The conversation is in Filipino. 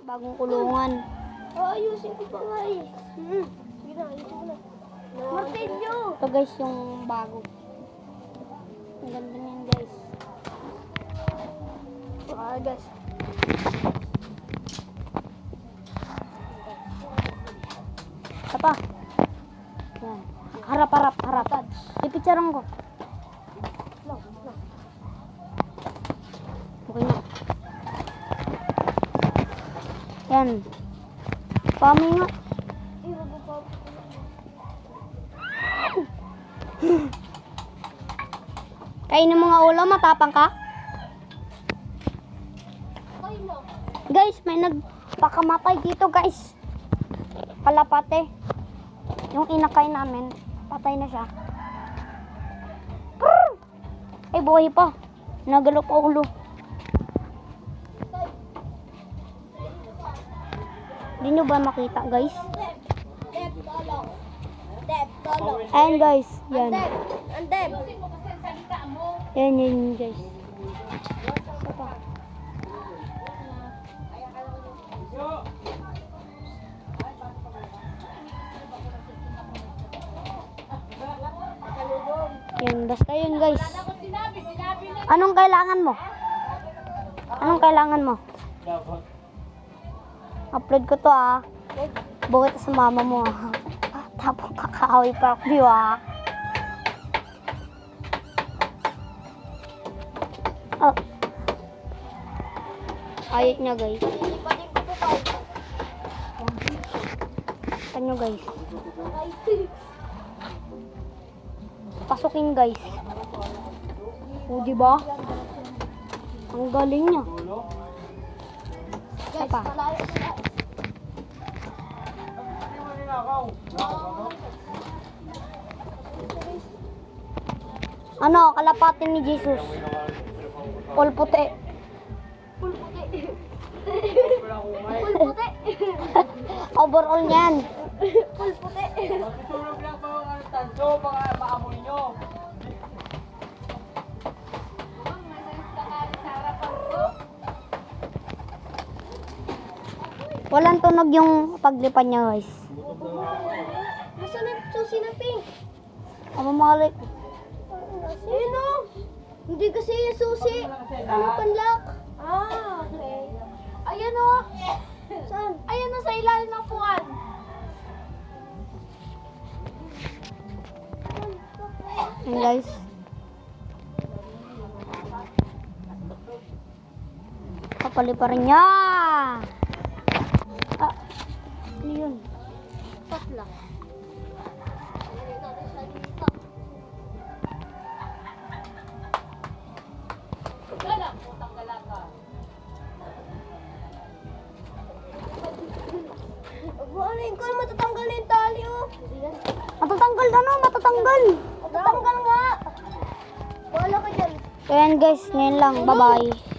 Bagong kulungan. Ayusin ko pa nga eh. Sige na, ayusin ko na. Martilyo! Ito guys, yung bago. Ang ganda niyan guys. Guys. Ito pa. Yan. Harap. Pipicturean ko. Okay na. Yan. Pami nga. Kainin mo nga ulo, matapang ka. Guys, may nagpakamatay dito guys. Kalapate. Yung inakay namin, patay na siya. Ay, buhay pa. Nagalo pa ulo. Hindi nyo ba makita guys? Ayan guys, yan. Andep. Yan guys. Yan, basta yun guys. Anong kailangan mo? Upload ko to ah. Bukit sa mama mo ah. Tapos Kakahoy Park View ah. Oh. Ayot niya guys. Tanyo guys. Pasukin guys. O diba? Ang galing niya. Isa pa. Ano, kalapatin ni Jesus. Pulputi. Overall niyan. Matutulog lang pa ang tanso, baka maamoy nyo. Walang tunog yung paglipan niya guys. Nasaan yung susi na pink? Ang mamalik. Ayun o! Hindi kasi yung susi. Ano panlock? Okay. Ayan o! Saan? Ayan o sa ilalim ng puwan. Ayan guys. Kapaliparin niya. Ano yun? Patla. Ano ko matatanggal na yung tali oh. Matatanggal na no, matatanggal. Matatanggal nga. Wala ka dyan. So yan guys, ngayon lang. Bye bye.